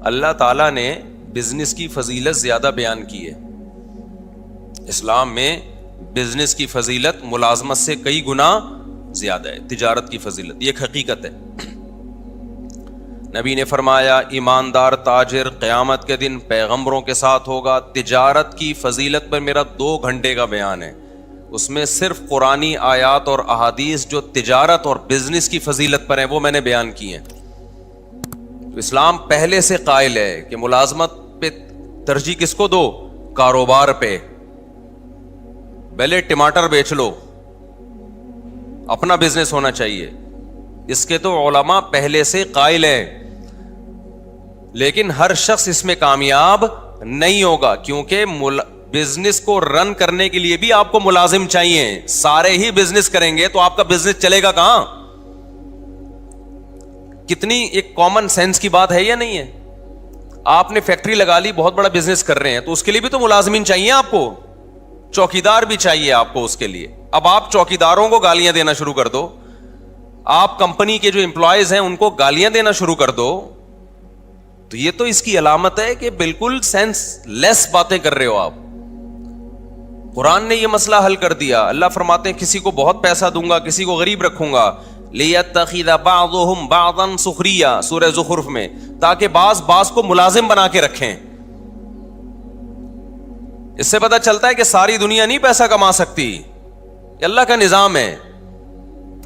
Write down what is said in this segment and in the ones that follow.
اللہ تعالیٰ نے بزنس کی فضیلت زیادہ بیان کی ہے. اسلام میں بزنس کی فضیلت ملازمت سے کئی گنا زیادہ ہے, تجارت کی فضیلت, یہ ایک حقیقت ہے. نبی نے فرمایا ایماندار تاجر قیامت کے دن پیغمبروں کے ساتھ ہوگا. تجارت کی فضیلت پر میرا 2 گھنٹے کا بیان ہے, اس میں صرف قرآنی آیات اور احادیث جو تجارت اور بزنس کی فضیلت پر ہیں وہ میں نے بیان کی ہیں. تو اسلام پہلے سے قائل ہے کہ ملازمت پہ ترجیح کس کو دو؟ کاروبار پہ. پہلے ٹماٹر بیچ لو, اپنا بزنس ہونا چاہیے, اس کے تو علماء پہلے سے قائل ہیں. لیکن ہر شخص اس میں کامیاب نہیں ہوگا, کیونکہ بزنس کو رن کرنے کے لیے بھی آپ کو ملازم چاہیے. سارے ہی بزنس کریں گے تو آپ کا بزنس چلے گا کہاں؟ کتنی ایک کامن سینس کی بات ہے یا نہیں ہے؟ آپ نے فیکٹری لگا لی, بہت بڑا بزنس کر رہے ہیں, تو اس کے لیے بھی تو ملازمین چاہیے آپ کو, چوکیدار بھی چاہیے آپ کو اس کے لیے. اب آپ چوکیداروں کو گالیاں دینا شروع کر دو, آپ کمپنی کے جو امپلائیز ہیں ان کو گالیاں دینا شروع کر دو, تو یہ تو اس کی علامت ہے کہ بالکل سینس لیس باتیں کر رہے ہو آپ. قرآن نے یہ مسئلہ حل کر دیا. اللہ فرماتے ہیں کسی کو بہت پیسہ دوں گا, کسی کو غریب رکھوں گا. لِيَتَّخِذَ بَعْضُهُمْ بَعْضًا سُخْرِيًّا سورہ زخرف میں, تاکہ بعض کو ملازم بنا کے رکھیں. اس سے پتہ چلتا ہے کہ ساری دنیا نہیں پیسہ کما سکتی, یہ اللہ کا نظام ہے,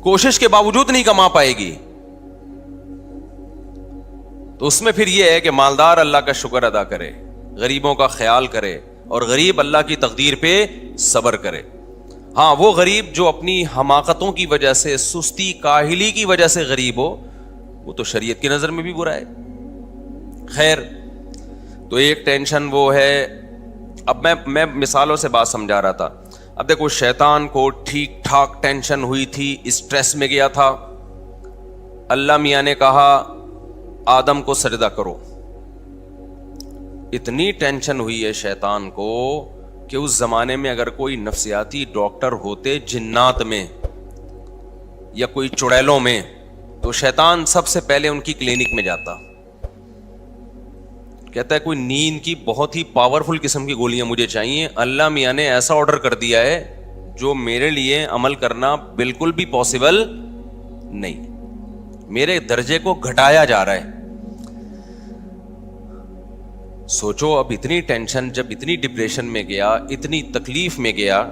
کوشش کے باوجود نہیں کما پائے گی. تو اس میں پھر یہ ہے کہ مالدار اللہ کا شکر ادا کرے, غریبوں کا خیال کرے, اور غریب اللہ کی تقدیر پہ صبر کرے. ہاں, وہ غریب جو اپنی حماقتوں کی وجہ سے, سستی کاہلی کی وجہ سے غریب ہو, وہ تو شریعت کی نظر میں بھی برا ہے. خیر, تو ایک ٹینشن وہ ہے. اب میں مثالوں سے بات سمجھا رہا تھا. اب دیکھو, شیطان کو ٹھیک ٹھاک ٹینشن ہوئی تھی, اسٹریس میں گیا تھا. اللہ میاں نے کہا آدم کو سجدہ کرو. اتنی ٹینشن ہوئی ہے شیطان کو کہ اس زمانے میں اگر کوئی نفسیاتی ڈاکٹر ہوتے جنات میں یا کوئی چڑیلوں میں, تو شیطان سب سے پہلے ان کی کلینک میں جاتا. کہتا ہے کوئی نیند کی بہت ہی پاورفل قسم کی گولیاں مجھے چاہیے. اللہ میاں نے ایسا آرڈر کر دیا ہے جو میرے لیے عمل کرنا بالکل بھی پاسبل نہیں, میرے درجے کو گھٹایا جا رہا ہے. سوچو, اب اتنی ٹینشن, جب اتنی ڈپریشن میں گیا, اتنی تکلیف میں گیا,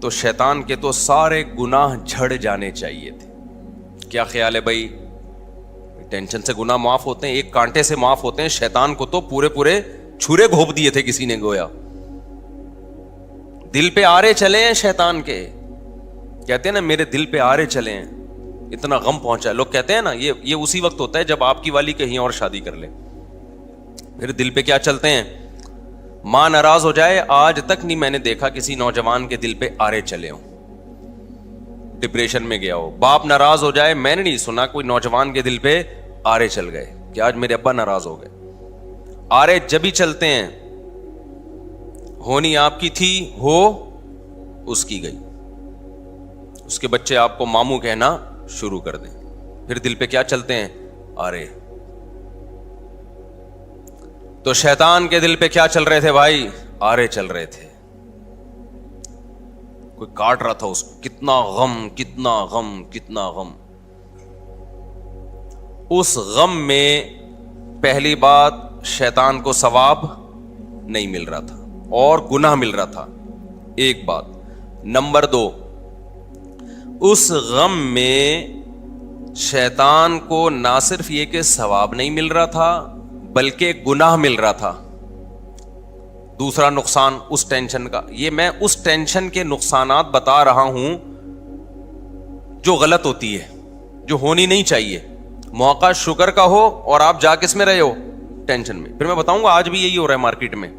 تو شیطان کے تو سارے گناہ جھڑ جانے چاہیے تھے. کیا خیال ہے بھائی؟ ٹینشن سے گناہ معاف ہوتے ہیں, ایک کانٹے سے معاف ہوتے ہیں. شیطان کو تو پورے چھرے گھونپ دیے تھے کسی نے, گویا دل پہ آرے چلے ہیں شیطان کے. کہتے ہیں نا میرے دل پہ آرے چلے ہیں, اتنا غم پہنچا. لوگ کہتے ہیں نا یہ اسی وقت ہوتا ہے جب آپ کی والی کہیں اور شادی کر لے. پھر دل پہ کیا چلتے ہیں؟ ماں ناراض ہو جائے, آج تک نہیں میں نے دیکھا کسی نوجوان کے دل پہ آرے چلے ہوں, ڈپریشن میں گیا ہو. باپ ناراض ہو جائے, میں نے نہیں سنا کوئی نوجوان کے دل پہ آرے چل گئے کہ آج میرے ابا ناراض ہو گئے. آرے جب ہی چلتے ہیں, ہونی آپ کی تھی, ہو اس کی گئی, اس کے بچے آپ کو ماموں کہنا شروع کر دیں. پھر دل پہ کیا چلتے ہیں؟ آرے. تو شیطان کے دل پہ کیا چل رہے تھے بھائی؟ آرے چل رہے تھے. کوئی کاٹ رہا تھا اس کو, کتنا غم, کتنا غم, کتنا غم. اس غم میں پہلی بات شیطان کو ثواب نہیں مل رہا تھا اور گناہ مل رہا تھا, ایک بات. نمبر 2, اس غم میں شیطان کو نہ صرف یہ کہ ثواب نہیں مل رہا تھا بلکہ گناہ مل رہا تھا. دوسرا نقصان اس ٹینشن کا, یہ میں اس ٹینشن کے نقصانات بتا رہا ہوں جو غلط ہوتی ہے, جو ہونی نہیں چاہیے. موقع شکر کا ہو اور آپ جا کس میں رہے ہو؟ ٹینشن میں. پھر میں بتاؤں گا آج بھی یہی ہو رہا ہے مارکیٹ میں.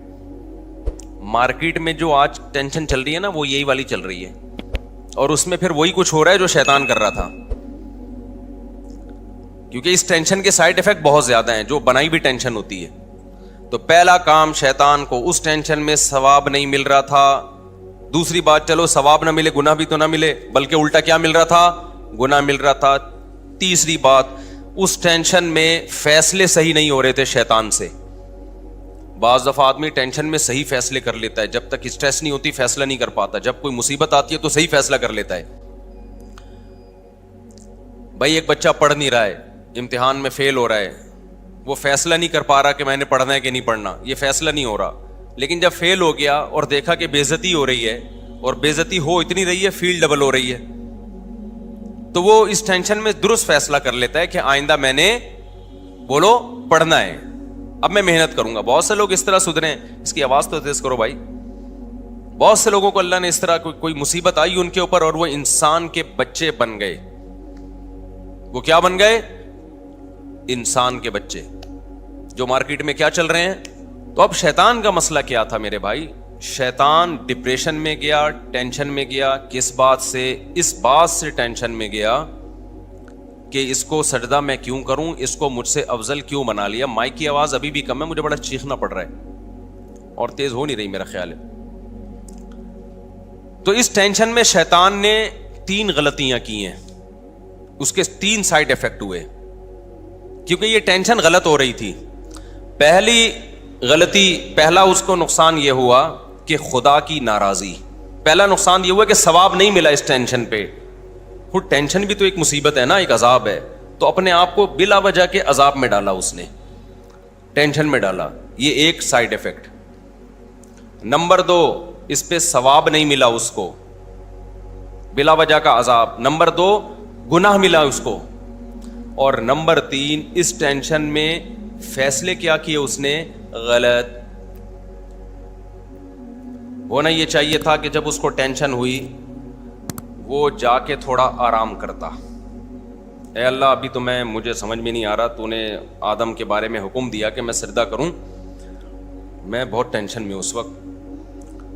مارکیٹ میں جو آج ٹینشن چل رہی ہے نا, وہ یہی والی چل رہی ہے, اور اس میں پھر وہی کچھ ہو رہا ہے جو شیطان کر رہا تھا. کیونکہ اس ٹینشن کے سائیڈ ایفیکٹ بہت زیادہ ہیں, جو بنائی بھی ٹینشن ہوتی ہے. تو پہلا کام, شیطان کو اس ٹینشن میں ثواب نہیں مل رہا تھا. دوسری بات, چلو ثواب نہ ملے, گناہ بھی تو نہ ملے, بلکہ الٹا کیا مل رہا تھا؟ گناہ مل رہا تھا. تیسری بات, اس ٹینشن میں فیصلے صحیح نہیں ہو رہے تھے شیطان سے. بعض دفعہ آدمی ٹینشن میں صحیح فیصلے کر لیتا ہے, جب تک اسٹریس نہیں ہوتی فیصلہ نہیں کر پاتا, جب کوئی مصیبت آتی ہے تو صحیح فیصلہ کر لیتا ہے. بھائی ایک بچہ پڑھ نہیں رہا ہے, امتحان میں فیل ہو رہا ہے, وہ فیصلہ نہیں کر پا رہا کہ میں نے پڑھنا ہے کہ نہیں پڑھنا, یہ فیصلہ نہیں ہو رہا. لیکن جب فیل ہو گیا اور دیکھا کہ بے عزتی ہو رہی ہے, اور بے عزتی ہو اتنی رہی ہے فیل ڈبل ہو رہی ہے, تو وہ اس ٹینشن میں درست فیصلہ کر لیتا ہے کہ آئندہ میں نے بولو پڑھنا ہے, اب میں محنت کروں گا. بہت سے لوگ اس طرح سدھرے ہیں. اس کی آواز تو تیز کرو بھائی. بہت سے لوگوں کو اللہ نے اس طرح کوئی مصیبت آئی ان کے اوپر اور وہ انسان کے بچے بن گئے. وہ کیا بن گئے؟ انسان کے بچے. جو مارکیٹ میں کیا چل رہے ہیں. تو اب شیطان کا مسئلہ کیا تھا میرے بھائی؟ شیطان ڈپریشن میں گیا, ٹینشن میں گیا. کس بات سے؟ اس بات سے ٹینشن میں گیا کہ اس کو سجدہ میں کیوں کروں, اس کو مجھ سے افضل کیوں بنا لیا. مائک کی آواز ابھی بھی کم ہے, مجھے بڑا چیخنا پڑ رہا ہے اور تیز ہو نہیں رہی میرا خیال ہے. تو اس ٹینشن میں شیطان نے 3 غلطیاں کی ہیں, اس کے 3 سائیڈ افیکٹ ہوئے کیونکہ یہ ٹینشن غلط ہو رہی تھی. پہلا اس کو نقصان یہ ہوا کہ خدا کی ناراضی. پہلا نقصان یہ ہوا کہ ثواب نہیں ملا اس ٹینشن پہ. خود ٹینشن بھی تو ایک مصیبت ہے نا, ایک عذاب ہے. تو اپنے آپ کو بلا وجہ کے عذاب میں ڈالا, اس نے ٹینشن میں ڈالا. یہ ایک سائیڈ افیکٹ. نمبر 2, اس پہ ثواب نہیں ملا اس کو, بلا وجہ کا عذاب. نمبر 2, گناہ ملا اس کو. اور نمبر 3, اس ٹینشن میں فیصلے کیا کیے اس نے؟ غلط. ہونا یہ چاہیے تھا کہ جب اس کو ٹینشن ہوئی وہ جا کے تھوڑا آرام کرتا. اے اللہ ابھی تو مجھے سمجھ میں نہیں آ رہا, تو نے آدم کے بارے میں حکم دیا کہ میں سجدہ کروں, میں بہت ٹینشن میں اس وقت,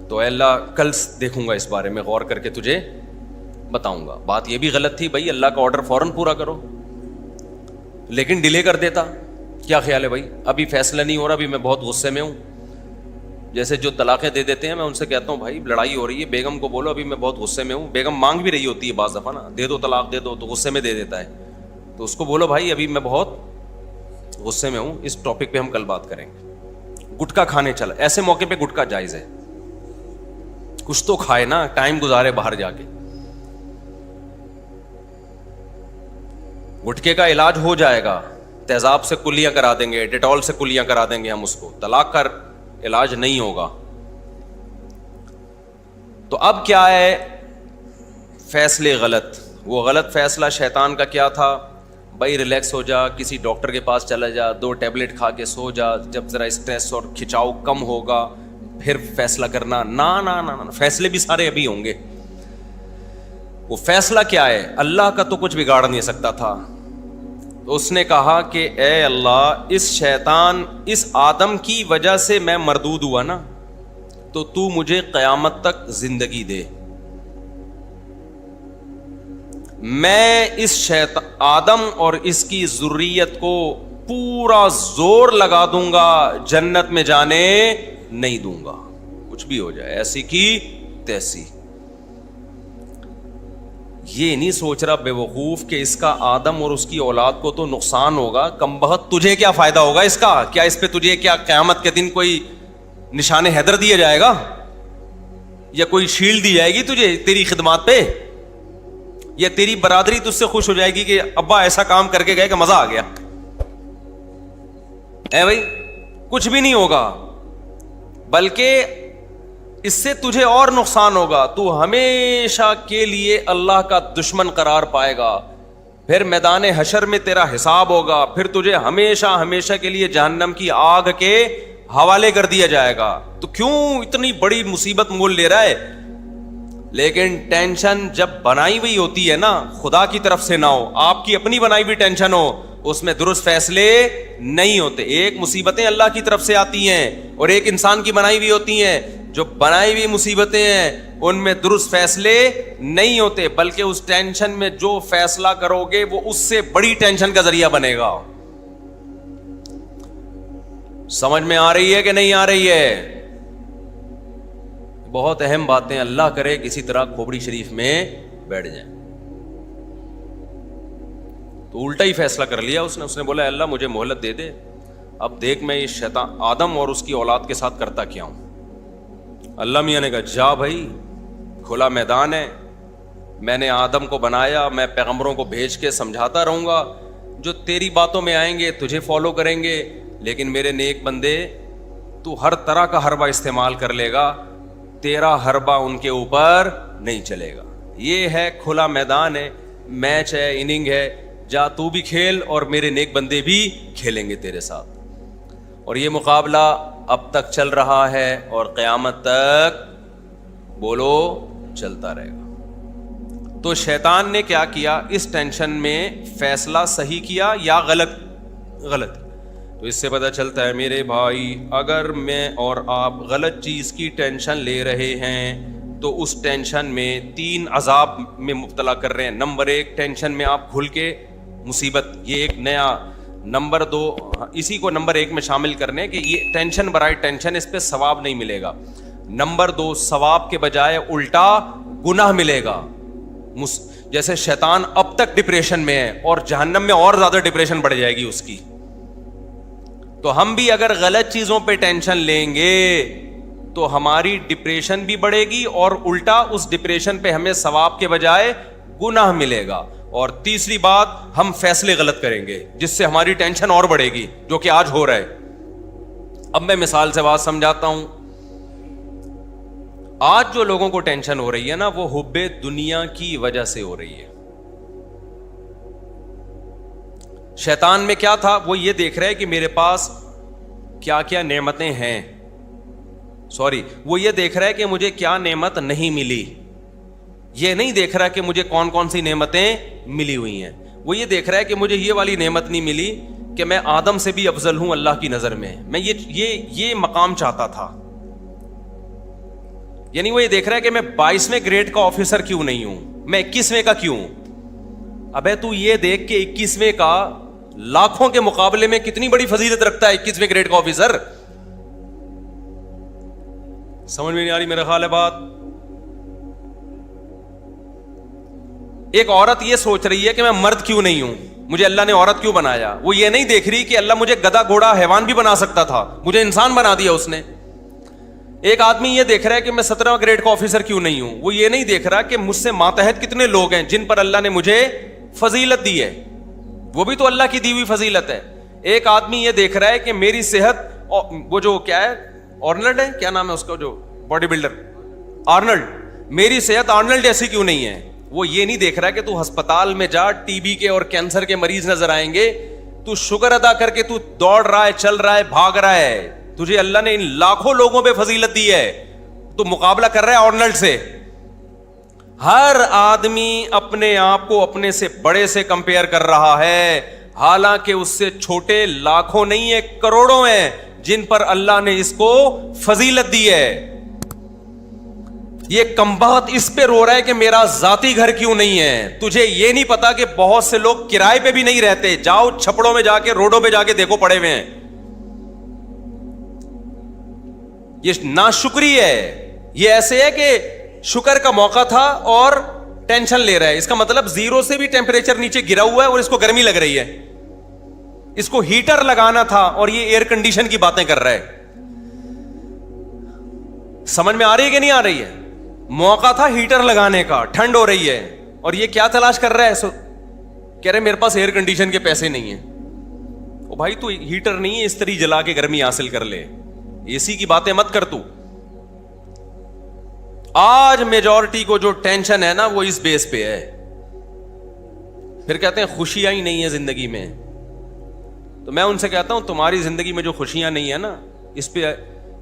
تو اے اللہ کل دیکھوں گا اس بارے میں, غور کر کے تجھے بتاؤں گا. بات یہ بھی غلط تھی بھائی, اللہ کا آرڈر فوراً پورا کرو, لیکن ڈیلے کر دیتا. کیا خیال ہے بھائی؟ ابھی فیصلہ نہیں ہو رہا, ابھی میں بہت غصے میں ہوں. جیسے جو طلاقیں دے دیتے ہیں, میں ان سے کہتا ہوں بھائی لڑائی ہو رہی ہے, بیگم کو بولو ابھی میں بہت غصے میں ہوں. بیگم مانگ بھی رہی ہوتی ہے بعض دفعہ نا, دے دو طلاق دے دو, تو غصے میں دے دیتا ہے. تو اس کو بولو بھائی ابھی میں بہت غصے میں ہوں, اس ٹاپک پہ ہم کل بات کریں گے. گٹکا کھانے چلا, ایسے موقع پہ گٹکا جائز ہے, کچھ تو کھائے نا, ٹائم گزارے باہر جا کے. گٹکے کا علاج ہو جائے گا, تیزاب سے کلیاں کرا دیں گے, ڈیٹول سے کلیاں کرا دیں گے ہم اس کو. طلاق کا علاج نہیں ہوگا. تو اب کیا ہے؟ فیصلے غلط. وہ غلط فیصلہ شیطان کا کیا تھا؟ بھائی ریلیکس ہو جا, کسی ڈاکٹر کے پاس چلا جا, 2 ٹیبلٹ کھا کے سو جا, جب ذرا اسٹریس اور کھچاؤ کم ہوگا پھر فیصلہ کرنا. نا, فیصلے بھی سارے ابھی ہوں گے. وہ فیصلہ کیا ہے؟ اللہ کا تو کچھ بگاڑ نہیں سکتا تھا. تو اس نے کہا کہ اے اللہ, اس شیطان, اس آدم کی وجہ سے میں مردود ہوا نا, تو مجھے قیامت تک زندگی دے. میں اس آدم اور اس کی ذریت کو پورا زور لگا دوں گا, جنت میں جانے نہیں دوں گا, کچھ بھی ہو جائے, ایسی کی تیسی. یہ نہیں سوچ رہا بے وقوف کہ اس کا آدم اور اس کی اولاد کو تو نقصان ہوگا, کم بخت تجھے کیا فائدہ ہوگا اس کا؟ کیا اس پہ تجھے کیا قیامت کے دن کوئی نشان حیدر دیا جائے گا, یا کوئی شیلڈ دی جائے گی تجھے تیری خدمات پہ, یا تیری برادری تجھ سے خوش ہو جائے گی کہ ابا ایسا کام کر کے گئے کہ مزہ آ گیا؟ اے بھائی کچھ بھی نہیں ہوگا, بلکہ اس سے تجھے اور نقصان ہوگا. تو ہمیشہ کے لیے اللہ کا دشمن قرار پائے گا. پھر میدان حشر میں تیرا حساب ہوگا, پھر تجھے ہمیشہ کے لیے جہنم کی آگ کے حوالے کر دیا جائے گا. تو کیوں اتنی بڑی مصیبت مول لے رہا ہے؟ لیکن ٹینشن جب بنائی ہوئی ہوتی ہے نا, خدا کی طرف سے نہ ہو, آپ کی اپنی بنائی ہوئی ٹینشن ہو, اس میں درست فیصلے نہیں ہوتے. ایک مصیبتیں اللہ کی طرف سے آتی ہیں اور ایک انسان کی بنائی ہوئی ہوتی ہیں. جو بنائی ہوئی مصیبتیں ہیں ان میں درست فیصلے نہیں ہوتے, بلکہ اس ٹینشن میں جو فیصلہ کرو گے وہ اس سے بڑی ٹینشن کا ذریعہ بنے گا. سمجھ میں آ رہی ہے کہ نہیں آ رہی ہے؟ بہت اہم باتیں, اللہ کرے کسی طرح کھوپڑی شریف میں بیٹھ جائیں. تو الٹا ہی فیصلہ کر لیا اس نے بولا اللہ مجھے مہلت دے دے, اب دیکھ میں یہ شیطان آدم اور اس کی اولاد کے ساتھ کرتا کیا ہوں. اللہ میاں نے کہا جا بھائی, کھلا میدان ہے, میں نے آدم کو بنایا, میں پیغمبروں کو بھیج کے سمجھاتا رہوں گا, جو تیری باتوں میں آئیں گے تجھے فالو کریں گے, لیکن میرے نیک بندے تو ہر طرح کا حربہ استعمال کر لے گا, تیرا حربہ ان کے اوپر نہیں چلے گا. یہ ہے کھلا میدان ہے, میچ ہے, اننگ ہے, جا تو بھی کھیل اور میرے نیک بندے بھی کھیلیں گے تیرے ساتھ. اور یہ مقابلہ اب تک چل رہا ہے اور قیامت تک بولو چلتا رہے گا. تو شیطان نے کیا کیا, اس ٹینشن میں فیصلہ صحیح کیا یا غلط. تو اس سے پتہ چلتا ہے میرے بھائی, اگر میں اور آپ غلط چیز کی ٹینشن لے رہے ہیں تو اس ٹینشن میں 3 عذاب میں مبتلا کر رہے ہیں. نمبر 1, ٹینشن میں آپ گھل کے مصیبت, یہ ایک نیا. نمبر 2, اسی کو نمبر 1 میں شامل کرنے کہ یہ ٹینشن برائے ٹینشن, اس پہ ثواب نہیں ملے گا. نمبر 2, ثواب کے بجائے الٹا گناہ ملے گا. جیسے شیطان اب تک ڈپریشن میں ہے اور جہنم میں اور زیادہ ڈپریشن بڑھ جائے گی اس کی. تو ہم بھی اگر غلط چیزوں پہ ٹینشن لیں گے تو ہماری ڈپریشن بھی بڑھے گی اور الٹا اس ڈپریشن پہ ہمیں ثواب کے بجائے گناہ ملے گا. اور تیسری بات, ہم فیصلے غلط کریں گے جس سے ہماری ٹینشن اور بڑھے گی, جو کہ آج ہو رہا ہے. اب میں مثال سے بات سمجھاتا ہوں. آج جو لوگوں کو ٹینشن ہو رہی ہے نا, وہ حب دنیا کی وجہ سے ہو رہی ہے. شیطان میں کیا تھا, وہ یہ دیکھ رہا ہے کہ میرے پاس کیا کیا نعمتیں ہیں, وہ یہ دیکھ رہا ہے کہ مجھے کیا نعمت نہیں ملی. یہ نہیں دیکھ رہا کہ مجھے کون کون سی نعمتیں ملی ہوئی ہیں. وہ یہ دیکھ رہا ہے کہ مجھے یہ والی نعمت نہیں ملی کہ میں آدم سے بھی افضل ہوں اللہ کی نظر میں, میں یہ مقام چاہتا تھا. یعنی وہ یہ دیکھ رہا ہے کہ میں 22ویں گریڈ کا آفیسر کیوں نہیں ہوں, میں 21ویں کا کیوں ہوں. ابے تو یہ دیکھ کہ 21ویں کا لاکھوں کے مقابلے میں کتنی بڑی فضیلت رکھتا ہے 21ویں گریڈ کا آفیسر. سمجھ میں نہیں آ رہی میرا خیال ہے بات. ایک عورت یہ سوچ رہی ہے کہ میں مرد کیوں نہیں ہوں, مجھے اللہ نے عورت کیوں بنایا. وہ یہ نہیں دیکھ رہی کہ اللہ مجھے گدھا گھوڑا حیوان بھی بنا سکتا تھا, مجھے انسان بنا دیا اس نے. ایک آدمی یہ دیکھ رہا ہے کہ میں 17واں گریڈ کا آفیسر کیوں نہیں ہوں. وہ یہ نہیں دیکھ رہا کہ مجھ سے ماتحت کتنے لوگ ہیں جن پر اللہ نے مجھے فضیلت دی ہے, وہ بھی تو اللہ کی دی ہوئی فضیلت ہے. ایک آدمی یہ دیکھ رہا ہے کہ میری صحت, وہ جو کیا ہے آرنلڈ ہے, کیا نام ہے اس کا جو باڈی بلڈر, آرنلڈ, میری صحت آرنلڈ جیسی کیوں نہیں ہے. وہ یہ نہیں دیکھ رہا کہ تو ہسپتال میں جا, ٹی بی کے اور کینسر کے مریض نظر آئیں گے, تو شکر ادا کر کے تو دوڑ رہا ہے, چل رہا ہے, بھاگ رہا ہے, تجھے اللہ نے ان لاکھوں لوگوں پہ فضیلت دی ہے, تو مقابلہ کر رہا ہے آرنلڈ سے. ہر آدمی اپنے آپ کو اپنے سے بڑے سے کمپیئر کر رہا ہے, حالانکہ اس سے چھوٹے لاکھوں نہیں ہے, کروڑوں ہیں جن پر اللہ نے اس کو فضیلت دی ہے. یہ کمبخت اس پہ رو رہا ہے کہ میرا ذاتی گھر کیوں نہیں ہے. تجھے یہ نہیں پتا کہ بہت سے لوگ کرائے پہ بھی نہیں رہتے, جاؤ چھپڑوں میں جا کے, روڈوں پہ جا کے دیکھو, پڑے ہوئے ہیں. یہ ناشکری ہے. یہ ایسے ہے کہ شکر کا موقع تھا اور ٹینشن لے رہا ہے. اس کا مطلب 0 سے بھی ٹیمپریچر نیچے گرا ہوا ہے اور اس کو گرمی لگ رہی ہے. اس کو ہیٹر لگانا تھا اور یہ ایئر کنڈیشن کی باتیں کر رہا ہے. سمجھ میں آ رہی ہے کہ نہیں آ رہی ہے. موقع تھا ہیٹر لگانے کا, ٹھنڈ ہو رہی ہے, اور یہ کیا تلاش کر رہا ہے, کہہ رہے میرے پاس ایئر کنڈیشن کے پیسے نہیں ہیں. او بھائی تو ہیٹر نہیں ہے, استری جلا کے گرمی حاصل کر لے, اے سی کی باتیں مت کر. تو آج میجورٹی کو جو ٹینشن ہے نا وہ اس بیس پہ ہے. پھر کہتے ہیں خوشیاں ہی نہیں ہے زندگی میں. تو میں ان سے کہتا ہوں تمہاری زندگی میں جو خوشیاں نہیں ہے نا, اس پہ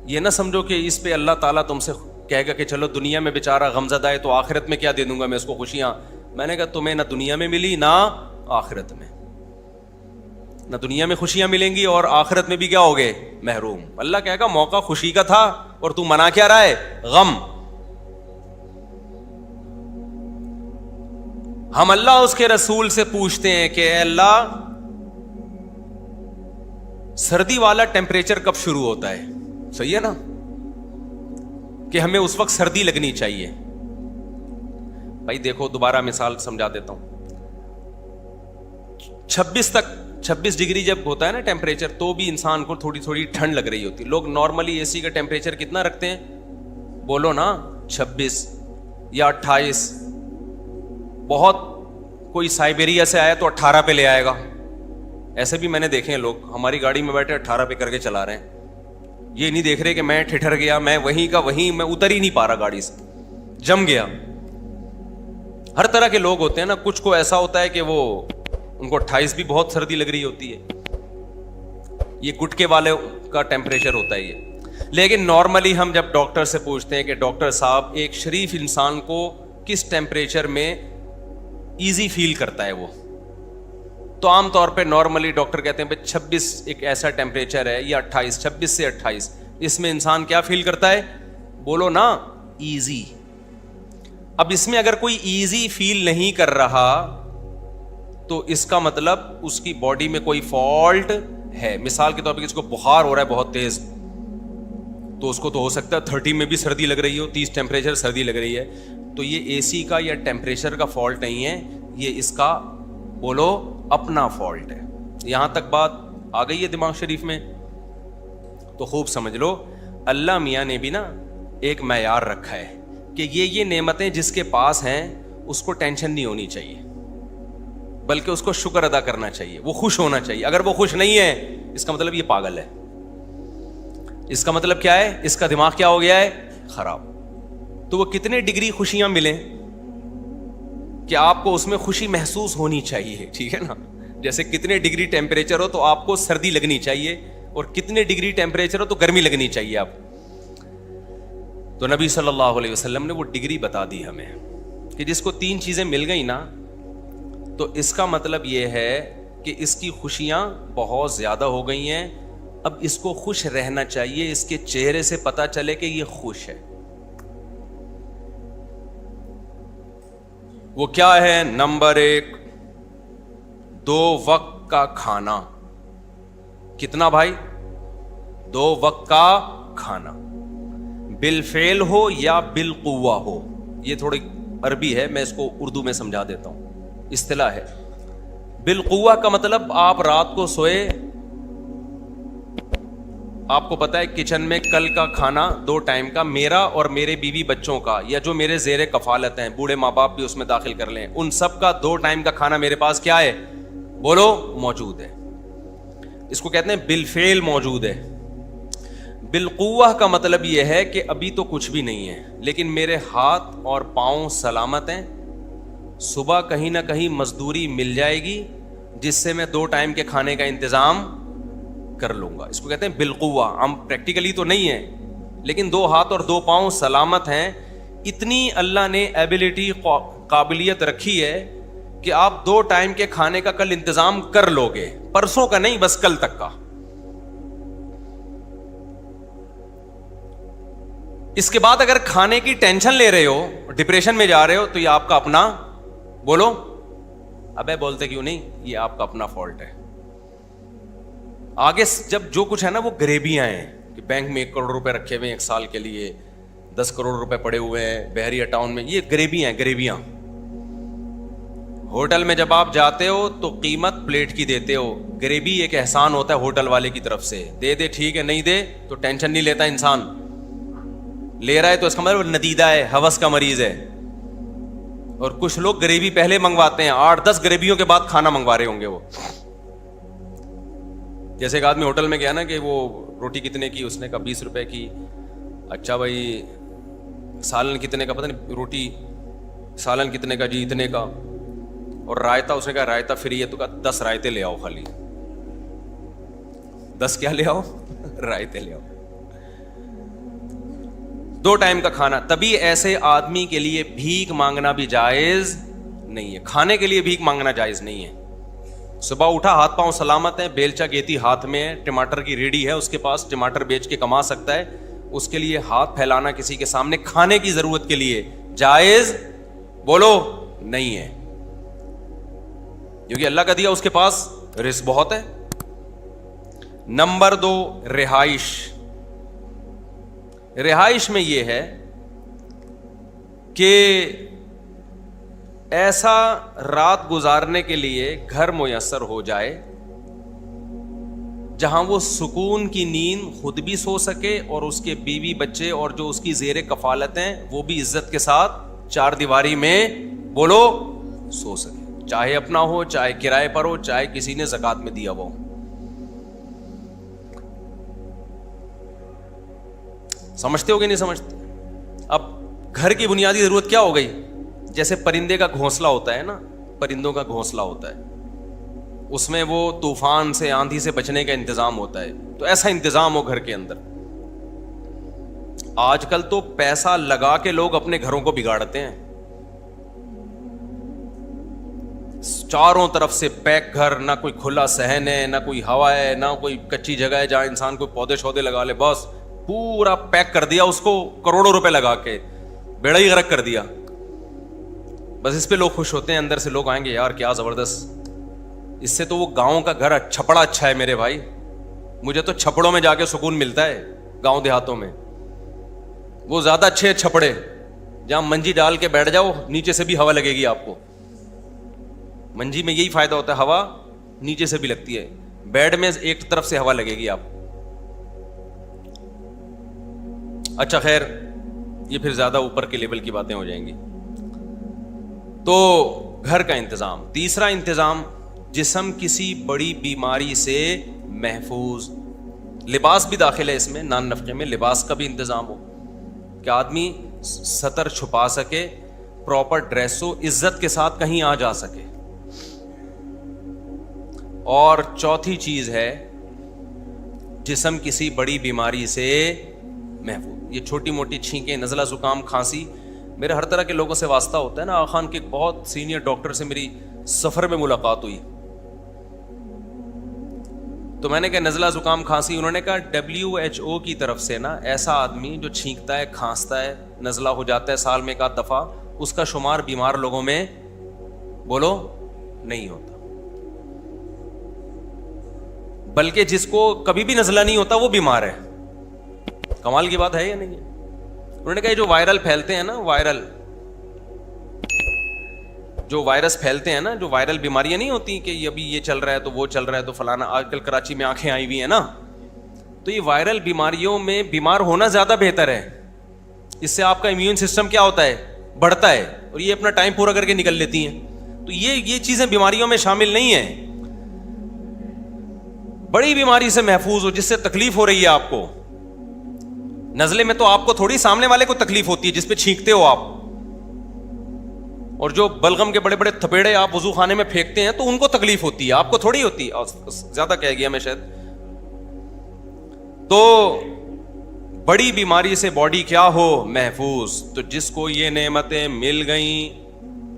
یہ نہ سمجھو کہ اس پہ اللہ تعالیٰ تم سے کہے گا کہ چلو دنیا میں بیچارہ غمزدہ ہے تو آخرت میں کیا دے دوں گا میں اس کو خوشیاں. میں نے کہا تمہیں نہ دنیا میں ملی نہ آخرت میں, نہ دنیا میں خوشیاں ملیں گی اور آخرت میں بھی کیا ہوگے, محروم. اللہ کہے گا موقع خوشی کا تھا اور تو منا کیا رہا ہے, غم. ہم اللہ اس کے رسول سے پوچھتے ہیں کہ اے اللہ سردی والا ٹیمپریچر کب شروع ہوتا ہے. صحیح ہے نا کہ ہمیں اس وقت سردی لگنی چاہیے. بھائی دیکھو دوبارہ مثال سمجھا دیتا ہوں. 26 ڈگری جب ہوتا ہے نا ٹیمپریچر, تو بھی انسان کو تھوڑی تھوڑی ٹھنڈ لگ رہی ہوتی ہے. لوگ نارملی اے سی کا ٹیمپریچر کتنا رکھتے ہیں؟ بولو نا, 26 یا 28. بہت کوئی سائبیریا سے آیا تو 18 پہ لے آئے گا. ایسے بھی میں نے دیکھے ہیں لوگ ہماری گاڑی میں بیٹھے 18 پہ کر کے چلا رہے ہیں. یہ نہیں دیکھ رہے کہ میں ٹھٹر گیا, میں وہیں کا وہیں, میں اتر ہی نہیں پا رہا گاڑی سے, جم گیا. ہر طرح کے لوگ ہوتے ہیں نا. کچھ کو ایسا ہوتا ہے کہ وہ ان کو 28 بھی بہت سردی لگ رہی ہوتی ہے, یہ گٹکے والے کا ٹیمپریچر ہوتا ہے یہ. لیکن نارملی ہم جب ڈاکٹر سے پوچھتے ہیں کہ ڈاکٹر صاحب ایک شریف انسان کو کس ٹیمپریچر میں ایزی فیل کرتا ہے وہ, تو عام طور پہ نارملی ڈاکٹر کہتے ہیں بھائی 26 ایک ایسا ٹیمپریچر ہے, یا 28, 26 سے 28, اس میں انسان کیا فیل کرتا ہے؟ بولو نا, ایزی. اب اس میں اگر کوئی ایزی فیل نہیں کر رہا تو اس کا مطلب اس کی باڈی میں کوئی فالٹ ہے. مثال کے طور پہ کسی کو بخار ہو رہا ہے بہت تیز, تو اس کو تو ہو سکتا ہے 30 میں بھی سردی لگ رہی ہو, 30 ٹیمپریچر سردی لگ رہی ہے. تو یہ اے سی کا یا ٹیمپریچر کا فالٹ نہیں ہے, یہ اس کا بولو اپنا فالٹ ہے. یہاں تک بات آ گئی ہے دماغ شریف میں؟ تو خوب سمجھ لو, اللہ میاں نے بھی نا ایک معیار رکھا ہے کہ یہ نعمتیں جس کے پاس ہیں اس کو ٹینشن نہیں ہونی چاہیے, بلکہ اس کو شکر ادا کرنا چاہیے, وہ خوش ہونا چاہیے. اگر وہ خوش نہیں ہے اس کا مطلب یہ پاگل ہے. اس کا مطلب کیا ہے؟ اس کا دماغ کیا ہو گیا ہے؟ خراب. تو وہ کتنے ڈگری خوشیاں ملیں کہ آپ کو اس میں خوشی محسوس ہونی چاہیے, ٹھیک ہے نا. جیسے کتنے ڈگری ٹیمپریچر ہو تو آپ کو سردی لگنی چاہیے, اور کتنے ڈگری ٹیمپریچر ہو تو گرمی لگنی چاہیے آپ. تو نبی صلی اللہ علیہ وسلم نے وہ ڈگری بتا دی ہمیں کہ جس کو 3 چیزیں مل گئی نا, تو اس کا مطلب یہ ہے کہ اس کی خوشیاں بہت زیادہ ہو گئی ہیں. اب اس کو خوش رہنا چاہیے, اس کے چہرے سے پتا چلے کہ یہ خوش ہے. وہ کیا ہے؟ نمبر 1, 2 وقت کا کھانا. کتنا بھائی؟ 2 وقت کا کھانا, بالفعل ہو یا بالقوہ ہو. یہ تھوڑی عربی ہے, میں اس کو اردو میں سمجھا دیتا ہوں. اصطلاح ہے بالقوہ کا مطلب آپ رات کو سوئے, آپ کو پتا ہے کچن میں کل کا کھانا 2 ٹائم کا, میرا اور میرے بیوی بچوں کا, یا جو میرے زیر کفالت ہیں, بوڑھے ماں باپ بھی اس میں داخل کر لیں, ان سب کا 2 ٹائم کا کھانا میرے پاس کیا ہے؟ بولو, موجود ہے. اس کو کہتے ہیں بالفعل موجود ہے. بالقوہ کا مطلب یہ ہے کہ ابھی تو کچھ بھی نہیں ہے, لیکن میرے ہاتھ اور پاؤں سلامت ہیں, صبح کہیں نہ کہیں مزدوری مل جائے گی جس سے میں 2 ٹائم کے کھانے کا انتظام کر لوں گا. اس کو کہتے ہیں بالقوہ. ہم پریکٹیکلی تو نہیں ہے, لیکن 2 ہاتھ اور 2 پاؤں سلامت ہیں. اتنی اللہ نے ایبلٹی, قابلیت رکھی ہے کہ آپ 2 ٹائم کے کھانے کا کل انتظام کر لو گے, پرسوں کا نہیں, بس کل تک کا. اس کے بعد اگر کھانے کی ٹینشن لے رہے ہو, ڈپریشن میں جا رہے ہو, تو یہ آپ کا اپنا, بولو, ابے بولتے کیوں نہیں, یہ آپ کا اپنا فالٹ ہے. آگے جب جو کچھ ہے نا وہ گریبیاں ہیں کہ بینک میں 1 کروڑ روپے رکھے ہوئے ہیں 1 سال کے لیے, 10 کروڑ روپے پڑے ہوئے ہیں بحریہ ٹاؤن میں, یہ گریبیاں ہیں, گریبیاں. ہوٹل میں جب آپ جاتے ہو تو قیمت پلیٹ کی دیتے ہو, گریبی ایک احسان ہوتا ہے ہوٹل والے کی طرف سے, دے دے ٹھیک ہے, نہیں دے تو ٹینشن نہیں لیتا انسان. لے رہا ہے تو اس کا مطلب ندیدہ ہے, ہوس کا مریض ہے. اور کچھ لوگ گریوی پہلے منگواتے ہیں, 8-10 گریویوں کے بعد کھانا منگوا رہے ہوں گے وہ. جیسے ایک آدمی ہوٹل میں گیا نا کہ وہ روٹی کتنے کی, اس نے کہا 20 روپے کی. اچھا بھائی سالن کتنے کا, پتہ نہیں روٹی سالن کتنے کا, جی اتنے کا. اور رائتا, اس نے کہا رائتا فری ہے, تو کہا 10 رائتے لے آؤ, خالی 10 کیا لے آؤ؟ رائتے لے آؤ. 2 ٹائم کا کھانا. تبھی ایسے آدمی کے لیے بھیک مانگنا بھی جائز نہیں ہے, کھانے کے لیے بھیک مانگنا جائز نہیں ہے. صبح اٹھا, ہاتھ پاؤں سلامت ہیں, بیلچا گیتی ہاتھ میں ہے, ٹماٹر کی ریڑھی ہے اس کے پاس, ٹماٹر بیچ کے کما سکتا ہے, اس کے لیے ہاتھ پھیلانا کسی کے سامنے کھانے کی ضرورت کے لیے جائز, بولو, نہیں ہے. کیونکہ اللہ کا دیا اس کے پاس رزق بہت ہے. نمبر 2, رہائش. رہائش میں یہ ہے کہ ایسا رات گزارنے کے لیے گھر میسر ہو جائے جہاں وہ سکون کی نیند خود بھی سو سکے اور اس کے بیوی بچے اور جو اس کی زیر کفالت ہیں وہ بھی عزت کے ساتھ چار دیواری میں بولو سو سکے، چاہے اپنا ہو، چاہے کرائے پر ہو، چاہے کسی نے زکات میں دیا ہو۔ سمجھتے ہو کہ نہیں سمجھتے؟ اب گھر کی بنیادی ضرورت کیا ہو گئی؟ جیسے پرندے کا گھونسلہ ہوتا ہے نا، پرندوں کا گھونسلہ ہوتا ہے، اس میں وہ طوفان سے، آندھی سے بچنے کا انتظام ہوتا ہے، تو ایسا انتظام ہو گھر کے اندر۔ آج کل تو پیسہ لگا کے لوگ اپنے گھروں کو بگاڑتے ہیں، چاروں طرف سے پیک گھر، نہ کوئی کھلا صحن ہے، نہ کوئی ہوا ہے، نہ کوئی کچی جگہ ہے جہاں انسان کوئی پودے شودے لگا لے، بس پورا پیک کر دیا اس کو کروڑوں روپے لگا کے، بیڑا ہی غرق کر دیا۔ بس اس پہ لوگ خوش ہوتے ہیں، اندر سے لوگ آئیں گے یار کیا زبردست، اس سے تو وہ گاؤں کا گھر چھپڑا اچھا ہے میرے بھائی، مجھے تو چھپڑوں میں جا کے سکون ملتا ہے، گاؤں دیہاتوں میں وہ زیادہ اچھے ہیں چھپڑے، جہاں منجی ڈال کے بیٹھ جاؤ نیچے سے بھی ہوا لگے گی آپ کو۔ منجی میں یہی فائدہ ہوتا ہے، ہوا نیچے سے بھی لگتی ہے، بیڈ میں ایک طرف سے ہوا لگے گی آپ کو۔ اچھا خیر، یہ پھر زیادہ اوپر کے لیول کی باتیں ہو جائیں گی۔ تو گھر کا انتظام۔ تیسرا انتظام، جسم کسی بڑی بیماری سے محفوظ، لباس بھی داخل ہے اس میں، نان نفقے میں لباس کا بھی انتظام ہو کہ آدمی ستر چھپا سکے، پراپر ڈریس ہو، عزت کے ساتھ کہیں آ جا سکے۔ اور چوتھی چیز ہے جسم کسی بڑی بیماری سے محفوظ۔ یہ چھوٹی موٹی چھینکیں، نزلہ زکام، کھانسی، میرے ہر طرح کے لوگوں سے واسطہ ہوتا ہے نا۔ آغا خان کے بہت سینئر ڈاکٹر سے میری سفر میں ملاقات ہوئی، تو میں نے کہا نزلہ زکام کھانسی، انہوں نے کہا WHO کی طرف سے نا ایسا آدمی جو چھینکتا ہے، کھانستا ہے، نزلہ ہو جاتا ہے سال میں ایک آدھ دفعہ، اس کا شمار بیمار لوگوں میں بولو نہیں ہوتا، بلکہ جس کو کبھی بھی نزلہ نہیں ہوتا وہ بیمار ہے۔ کمال کی بات ہے یا نہیں ہے؟ انہوں نے کہا جو وائرل پھیلتے ہیں نا، جو وائرس پھیلتے ہیں نا، جو وائرل بیماریاں نہیں ہوتی کہ ابھی یہ چل رہا ہے تو وہ چل رہا ہے تو فلانا، آج کل کراچی میں آنکھیں آئی ہوئی ہیں نا، تو یہ وائرل بیماریوں میں بیمار ہونا زیادہ بہتر ہے، اس سے آپ کا امیون سسٹم کیا ہوتا ہے، بڑھتا ہے، اور یہ اپنا ٹائم پورا کر کے نکل لیتی ہیں۔ تو یہ چیزیں بیماریوں میں شامل نہیں ہیں۔ بڑی بیماری سے محفوظ ہو جس سے تکلیف ہو رہی ہے آپ کو، نزلے میں تو آپ کو تھوڑی، سامنے والے کو تکلیف ہوتی ہے جس پہ چھینکتے ہو آپ، اور جو بلغم کے بڑے بڑے تھپیڑے آپ وضو خانے میں پھینکتے ہیں تو ان کو تکلیف ہوتی ہے، آپ کو تھوڑی ہوتی ہے، زیادہ کہہ گیا میں شاید۔ تو بڑی بیماری سے باڈی کیا ہو، محفوظ۔ تو جس کو یہ نعمتیں مل گئیں،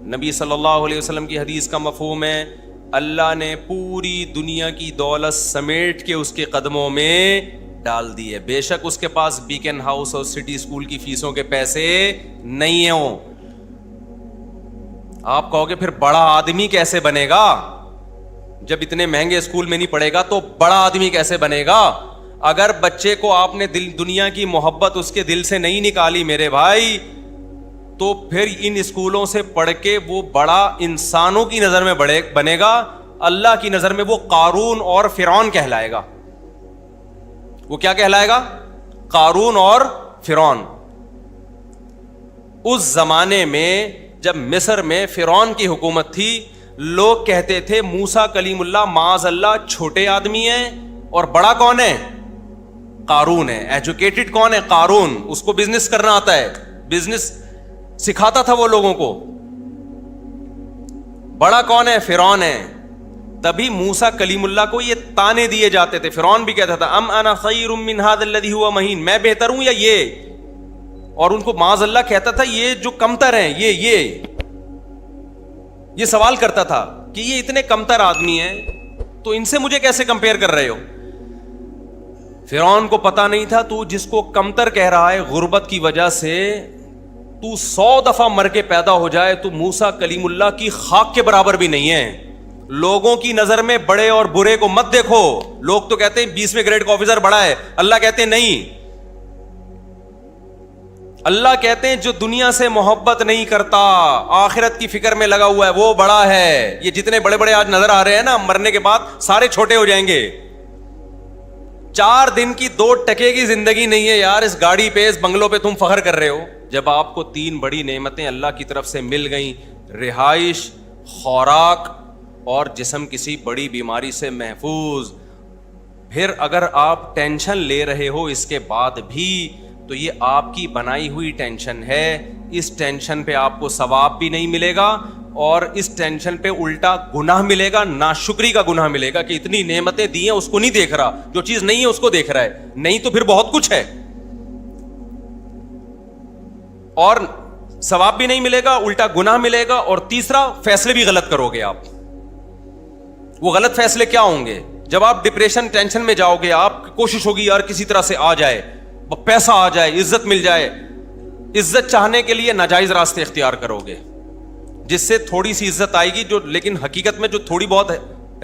نبی صلی اللہ علیہ وسلم کی حدیث کا مفہوم ہے اللہ نے پوری دنیا کی دولت سمیٹ کے اس کے قدموں میں ڈال دی ہے، بے شک اس کے پاس بیکن ہاؤس اور سٹی اسکول کی فیسوں کے پیسے نہیں ہوں۔ آپ کہو گے پھر بڑا آدمی کیسے بنے گا؟ جب اتنے مہنگے اسکول میں نہیں پڑھے گا تو بڑا آدمی کیسے بنے گا؟ اگر بچے کو آپ نے دنیا کی محبت اس کے دل سے نہیں نکالی میرے بھائی، تو پھر ان اسکولوں سے پڑھ کے وہ بڑا انسانوں کی نظر میں بنے گا، اللہ کی نظر میں وہ قارون اور فرعون کہلائے گا۔ وہ کیا کہلائے گا؟ قارون اور فرعون۔ اس زمانے میں جب مصر میں فرعون کی حکومت تھی، لوگ کہتے تھے موسیٰ کلیم اللہ معاذ اللہ چھوٹے آدمی ہیں، اور بڑا کون ہے؟ قارون ہے۔ ایجوکیٹڈ کون ہے؟ قارون، اس کو بزنس کرنا آتا ہے، بزنس سکھاتا تھا وہ لوگوں کو۔ بڑا کون ہے؟ فرعون ہے۔ تبھی موسیٰ کلیم اللہ کو یہ تانے دیے جاتے تھے۔ فرعون بھی کہتا تھا ام انا خیر من ھذا الذی ھوا مہین، میں بہتر ہوں یا یہ؟ اور ان کو معاذ اللہ کہتا تھا یہ جو کمتر ہیں، یہ سوال کرتا تھا کہ یہ اتنے کمتر آدمی ہیں تو ان سے مجھے کیسے کمپیئر کر رہے ہو؟ فرعون کو پتا نہیں تھا تو جس کو کمتر کہہ رہا ہے غربت کی وجہ سے، تو 100 دفعہ مر کے پیدا ہو جائے تو موسیٰ کلیم اللہ کی خاک کے برابر بھی نہیں ہے۔ لوگوں کی نظر میں بڑے اور برے کو مت دیکھو، لوگ تو کہتے ہیں 20ویں گریڈ کا آفیسر بڑا ہے، اللہ کہتے ہیں نہیں، اللہ کہتے ہیں جو دنیا سے محبت نہیں کرتا, آخرت کی فکر میں لگا ہوا ہے, وہ بڑا ہے. یہ جتنے بڑے بڑے آج نظر آ رہے ہیں نا, مرنے کے بعد سارے چھوٹے ہو جائیں گے. 4 دن کی 2 ٹکے کی زندگی نہیں ہے یار. اس گاڑی پہ, اس بنگلوں پہ تم فخر کر رہے ہو. جب آپ کو 3 بڑی نعمتیں اللہ کی طرف سے مل گئیں, رہائش, خوراک اور جسم کسی بڑی بیماری سے محفوظ, پھر اگر آپ ٹینشن لے رہے ہو اس کے بعد بھی, تو یہ آپ کی بنائی ہوئی ٹینشن ہے. اس ٹینشن پہ آپ کو ثواب بھی نہیں ملے گا, اور اس ٹینشن پہ الٹا گناہ ملے گا, ناشکری کا گناہ ملے گا کہ اتنی نعمتیں دی ہیں اس کو نہیں دیکھ رہا, جو چیز نہیں ہے اس کو دیکھ رہا ہے. نہیں تو پھر بہت کچھ ہے, اور ثواب بھی نہیں ملے گا, الٹا گناہ ملے گا. اور تیسرا, فیصلے بھی غلط کرو گے آپ. وہ غلط فیصلے کیا ہوں گے؟ جب آپ ڈپریشن, ٹینشن میں جاؤ گے, آپ کی کوشش ہوگی یار کسی طرح سے آ جائے, پیسہ آ جائے, عزت مل جائے. عزت چاہنے کے لیے ناجائز راستے اختیار کرو گے, جس سے تھوڑی سی عزت آئے گی, جو لیکن حقیقت میں جو تھوڑی بہت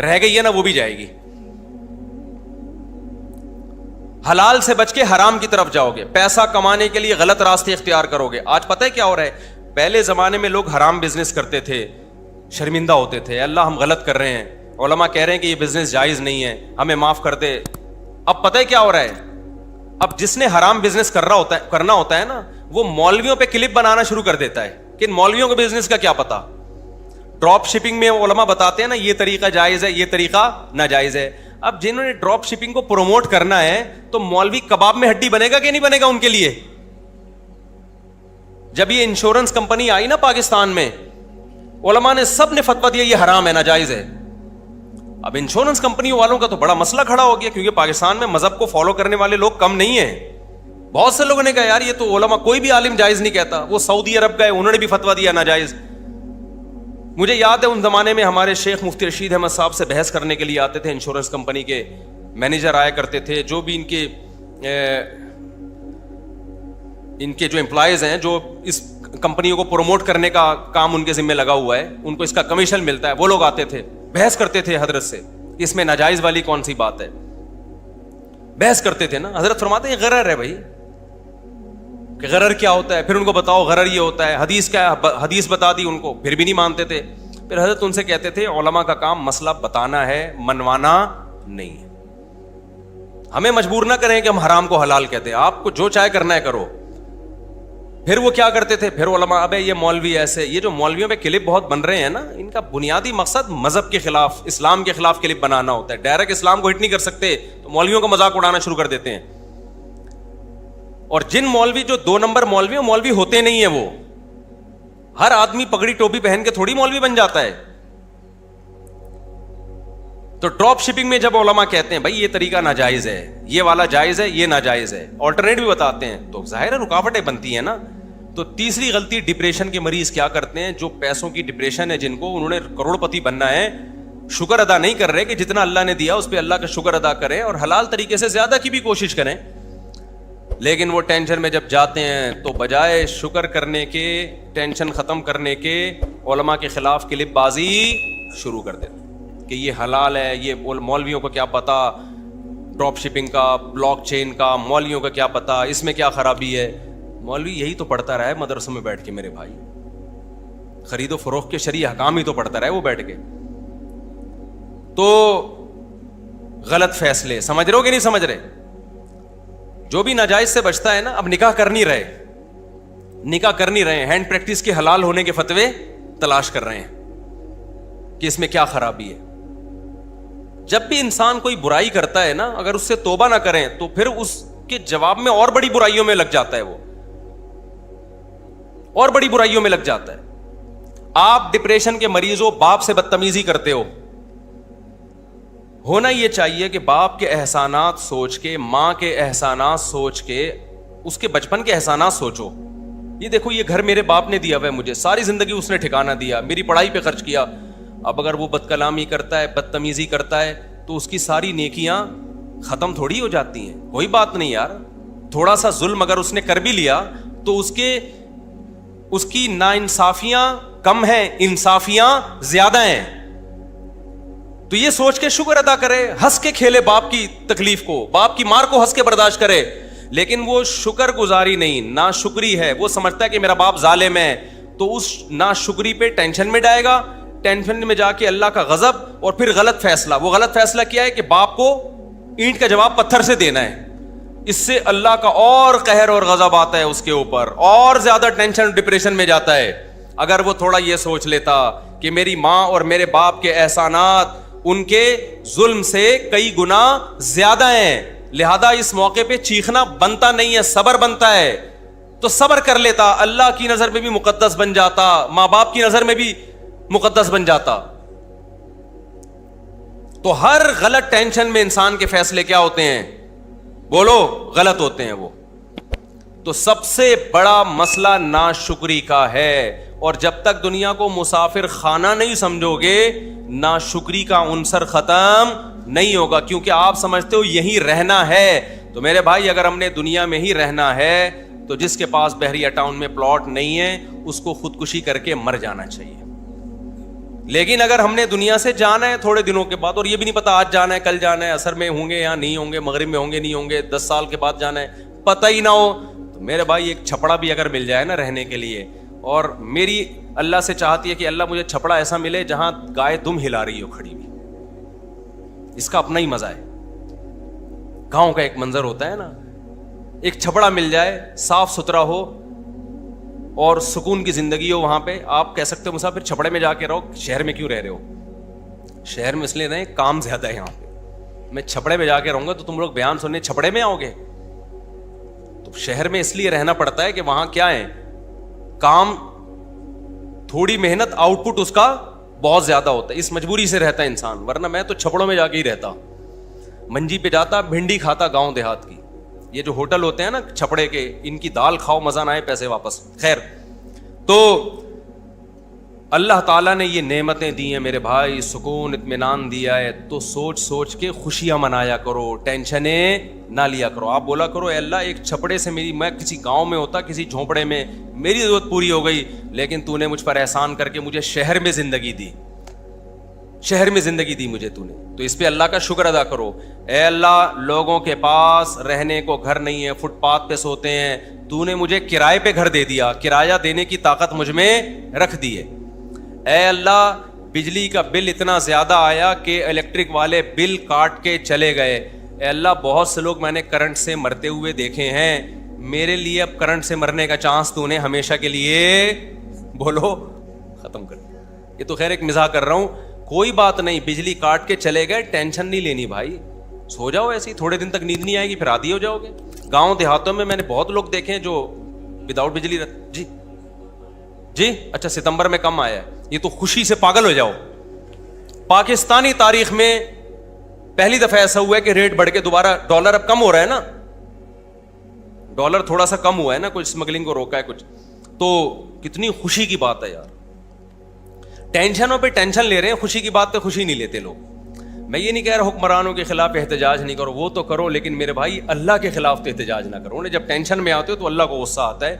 رہ گئی ہے نا وہ بھی جائے گی. حلال سے بچ کے حرام کی طرف جاؤ گے, پیسہ کمانے کے لیے غلط راستے اختیار کرو گے. آج پتہ ہے کیا ہو رہا ہے؟ پہلے زمانے میں لوگ حرام بزنس کرتے تھے, شرمندہ ہوتے تھے, اللہ ہم غلط کر رہے ہیں, علماء کہہ رہے ہیں کہ یہ بزنس جائز نہیں ہے, ہمیں معاف کر دے. اب پتہ ہے کیا ہو رہا ہے؟ اب جس نے حرام بزنس کرنا ہوتا ہے نا, وہ مولویوں پہ کلپ بنانا شروع کر دیتا ہے کہ مولویوں کو بزنس کا کیا پتا. ڈراپ شپنگ میں علماء بتاتے ہیں نا, یہ طریقہ جائز ہے, یہ طریقہ ناجائز ہے. اب جنہوں نے ڈراپ شپنگ کو پروموٹ کرنا ہے, تو مولوی کباب میں ہڈی بنے گا کہ نہیں بنے گا ان کے لیے؟ جب یہ انشورنس کمپنی آئی نا پاکستان میں, علماء نے سب نے فتویٰ دیا یہ حرام ہے, ناجائز ہے. اب انشورنس کمپنی والوں کا تو بڑا مسئلہ کھڑا ہو گیا, کیونکہ پاکستان میں مذہب کو فالو کرنے والے لوگ کم نہیں ہیں. بہت سے لوگوں نے کہا یار یہ تو علماء, کوئی بھی عالم جائز نہیں کہتا. وہ سعودی عرب گئے, انہوں نے بھی فتویٰ دیا ناجائز. مجھے یاد ہے ان زمانے میں ہمارے شیخ مفتی رشید احمد صاحب سے بحث کرنے کے لیے آتے تھے. انشورنس کمپنی کے مینیجر آیا کرتے تھے, جو بھی ان کے جو امپلائیز ہیں, جو اس کمپنیوں کو پروموٹ کرنے کا کام ان کے ذمہ لگا ہوا ہے, ان کو اس کا کمیشن ملتا ہے, وہ لوگ آتے تھے, بحث کرتے تھے حضرت سے, اس میں ناجائز والی کون سی بات ہے. بحث کرتے تھے نا. حضرت فرماتے ہیں یہ غرر ہے بھائی, کہ غرر کیا ہوتا ہے. پھر ان کو بتاؤ غرر یہ ہوتا ہے, حدیث کیا ہے, حدیث بتا دی ان کو, پھر بھی نہیں مانتے تھے. پھر حضرت ان سے کہتے تھے علماء کا کام مسئلہ بتانا ہے, منوانا نہیں ہے. ہمیں مجبور نہ کریں کہ ہم حرام کو حلال کہتے ہیں, آپ کو جو چاہے کرنا ہے کرو. پھر وہ کیا کرتے تھے, پھر علماء, ابے یہ مولوی ایسے, یہ جو مولویوں پہ کلپ بہت بن رہے ہیں نا, ان کا بنیادی مقصد مذہب کے خلاف, اسلام کے خلاف کلپ بنانا ہوتا ہے. ڈائریکٹ اسلام کو ہٹ نہیں کر سکتے, تو مولویوں کا مذاق اڑانا شروع کر دیتے ہیں. اور جن مولوی جو 2 نمبر مولوی ہوتے نہیں ہیں, وہ ہر آدمی پگڑی ٹوپی پہن کے تھوڑی مولوی بن جاتا ہے. تو ڈراپ شپنگ میں جب علماء کہتے ہیں بھائی یہ طریقہ ناجائز ہے, یہ والا جائز ہے, یہ ناجائز ہے, آلٹرنیٹ بھی بتاتے ہیں, تو ظاہر ہے رکاوٹیں بنتی ہیں نا. تو تیسری غلطی, ڈپریشن کے مریض کیا کرتے ہیں, جو پیسوں کی ڈپریشن ہے جن کو, انہوں نے کروڑ پتی بننا ہے, شکر ادا نہیں کر رہے کہ جتنا اللہ نے دیا اس پہ اللہ کا شکر ادا کریں, اور حلال طریقے سے زیادہ کی بھی کوشش کریں. لیکن وہ ٹینشن میں جب جاتے ہیں تو بجائے شکر کرنے کے, ٹینشن ختم کرنے کے, علماء کے خلاف کلپ بازی شروع کر دیتے کہ یہ حلال ہے, یہ مولویوں کو کیا پتا, ڈراپ شپنگ کا, بلاک چین کا, مولویوں کا کیا پتا, اس میں کیا خرابی ہے. مولوی یہی تو پڑھتا رہا ہے مدرسوں میں بیٹھ کے میرے بھائی, خرید و فروخت کے شرعی احکام ہی تو پڑھتا رہا ہے وہ بیٹھ کے. تو غلط فیصلے, سمجھ رہے ہو کہ نہیں سمجھ رہے؟ جو بھی ناجائز سے بچتا ہے نا, اب نکاح کر نہیں رہے, ہینڈ پریکٹس کے حلال ہونے کے فتوے تلاش کر رہے ہیں کہ اس میں کیا خرابی ہے. جب بھی انسان کوئی برائی کرتا ہے نا, اگر اس سے توبہ نہ کریں تو پھر اس کے جواب میں اور بڑی برائیوں میں لگ جاتا ہے, وہ اور بڑی برائیوں میں لگ جاتا ہے. آپ ڈپریشن کے مریض ہو, باپ سے بدتمیزی کرتے ہو, ہونا یہ چاہیے کہ باپ کے احسانات سوچ کے, ماں کے احسانات سوچ کے, اس کے بچپن کے احسانات سوچو. یہ دیکھو یہ گھر میرے باپ نے دیا ہوا ہے مجھے, ساری زندگی اس نے ٹھکانہ دیا, میری پڑھائی پہ خرچ کیا. اب اگر وہ بد کلامی کرتا ہے, بدتمیزی کرتا ہے, تو اس کی ساری نیکیاں ختم تھوڑی ہو جاتی ہیں. کوئی بات نہیں یار, تھوڑا سا ظلم اگر اس نے کر بھی لیا تو اس کی ناانصافیاں کم ہیں, انصافیاں زیادہ ہیں. تو یہ سوچ کے شکر ادا کرے, ہنس کے کھیلے باپ کی تکلیف کو, باپ کی مار کو ہنس کے برداشت کرے لیکن وہ شکر گزاری نہیں, ناشکری ہے. وہ سمجھتا ہے کہ میرا باپ ظالم ہے, تو اس ناشکری پہ ٹینشن میں جائے گا, ٹینشن میں جا کے اللہ کا غضب, اور پھر غلط فیصلہ. وہ غلط فیصلہ کیا ہے کہ باپ کو اینٹ کا جواب پتھر سے دینا ہے. اس سے اللہ کا اور قہر اور غضب آتا ہے اس کے اوپر, اور زیادہ ٹینشن ڈپریشن میں جاتا ہے. اگر وہ تھوڑا یہ سوچ لیتا کہ میری ماں اور میرے باپ کے احسانات ان کے ظلم سے کئی گنا زیادہ ہیں, لہذا اس موقع پہ چیخنا بنتا نہیں ہے, صبر بنتا ہے, تو صبر کر لیتا, اللہ کی نظر میں بھی مقدس بن جاتا, ماں باپ کی نظر میں بھی مقدس بن جاتا. تو ہر غلط ٹینشن میں انسان کے فیصلے کیا ہوتے ہیں؟ بولو, غلط ہوتے ہیں وہ. تو سب سے بڑا مسئلہ ناشکری کا ہے, اور جب تک دنیا کو مسافر خانہ نہیں سمجھو گے, ناشکری کا عنصر ختم نہیں ہوگا, کیونکہ آپ سمجھتے ہو یہی رہنا ہے. تو میرے بھائی, اگر ہم نے دنیا میں ہی رہنا ہے تو جس کے پاس بحریہ ٹاؤن میں پلاٹ نہیں ہے اس کو خودکشی کر کے مر جانا چاہیے. لیکن اگر ہم نے دنیا سے جانا ہے تھوڑے دنوں کے بعد, اور یہ بھی نہیں پتا آج جانا ہے کل جانا ہے, عصر میں ہوں گے یا نہیں ہوں گے, مغرب میں ہوں گے نہیں ہوں گے, 10 سال کے بعد جانا ہے پتہ ہی نہ ہو, تو میرے بھائی ایک چھپڑا بھی اگر مل جائے نا رہنے کے لیے, اور میری اللہ سے چاہتی ہے کہ اللہ مجھے چھپڑا ایسا ملے جہاں گائے دم ہلا رہی ہو کھڑی ہوئی, اس کا اپنا ہی مزہ ہے. گاؤں کا ایک منظر ہوتا ہے نا, ایک چھپڑا مل جائے, صاف ستھرا ہو اور سکون کی زندگی ہو وہاں پہ. آپ کہہ سکتے ہو مسافر چھپڑے میں جا کے رہو, شہر میں کیوں رہ رہے ہو؟ شہر میں اس لیے رہے کام زیادہ ہے یہاں پہ. میں چھپڑے میں جا کے رہوں گا تو تم لوگ بیان سننے چھپڑے میں آؤ گے. تو شہر میں اس لیے رہنا پڑتا ہے کہ وہاں کیا ہے, کام, تھوڑی محنت, آؤٹ پٹ اس کا بہت زیادہ ہوتا ہے. اس مجبوری سے رہتا ہے انسان, ورنہ میں تو چھپڑوں میں جا کے ہی رہتا, منجی پہ جاتا, بھنڈی کھاتا گاؤں دیہات کی. یہ جو ہوٹل ہوتے ہیں نا چھپڑے کے, ان کی دال کھاؤ, مزہ نہ آئے پیسے واپس. خیر, تو اللہ تعالیٰ نے یہ نعمتیں دی ہیں میرے بھائی, سکون, اطمینان دیا ہے, تو سوچ سوچ کے خوشیاں منایا کرو, ٹینشنیں نہ لیا کرو. آپ بولا کرو, اے اللہ ایک چھپڑے سے میں کسی گاؤں میں ہوتا, کسی جھونپڑے میں, میری ضرورت پوری ہو گئی, لیکن تو نے مجھ پر احسان کر کے مجھے شہر میں زندگی دی, شہر میں زندگی دی مجھے تو نے, تو اس پہ اللہ کا شکر ادا کرو. اے اللہ, لوگوں کے پاس رہنے کو گھر نہیں ہے, فٹ پاتھ پہ سوتے ہیں, تو نے مجھے کرائے پہ گھر دے دیا, کرایہ دینے کی طاقت مجھ میں رکھ دی ہے. اے اللہ, بجلی کا بل اتنا زیادہ آیا کہ الیکٹرک والے بل کاٹ کے چلے گئے. اے اللہ, بہت سے لوگ میں نے کرنٹ سے مرتے ہوئے دیکھے ہیں, میرے لیے اب کرنٹ سے مرنے کا چانس تو نے ہمیشہ کے لیے, بولو, ختم کر دیا. یہ تو خیر ایک مزاح کر رہا ہوں, کوئی بات نہیں, بجلی کاٹ کے چلے گئے, ٹینشن نہیں لینی بھائی, سو جاؤ ایسے ہی, تھوڑے دن تک نیند نہیں آئے گی, پھر عادی ہو جاؤ گے. گاؤں دیہاتوں میں نے بہت لوگ دیکھے ہیں جو وداؤٹ بجلی رہتے. جی اچھا, ستمبر میں کم آیا ہے, یہ تو خوشی سے پاگل ہو جاؤ. پاکستانی تاریخ میں پہلی دفعہ ایسا ہوا ہے کہ ریٹ بڑھ کے دوبارہ, ڈالر اب کم ہو رہا ہے نا, ڈالر تھوڑا سا کم ہوا ہے نا, کچھ اسمگلنگ کو روکا ہے کچھ, تو کتنی خوشی کی بات ہے یار. ٹینشنوں پہ ٹینشن لے رہے ہیں, خوشی کی بات پہ خوشی نہیں لیتے لوگ. میں یہ نہیں کہہ رہا حکمرانوں کے خلاف احتجاج نہیں کرو, وہ تو کرو, لیکن میرے بھائی اللہ کے خلاف تو احتجاج نہ کرو. جب ٹینشن میں آتے ہو تو اللہ کو غصہ آتا ہے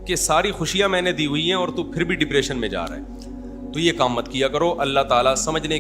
کہ ساری خوشیاں میں نے دی ہوئی ہیں اور تو پھر بھی ڈپریشن میں جا رہا ہے. تو یہ کام مت کیا کرو. اللہ تعالیٰ سمجھنے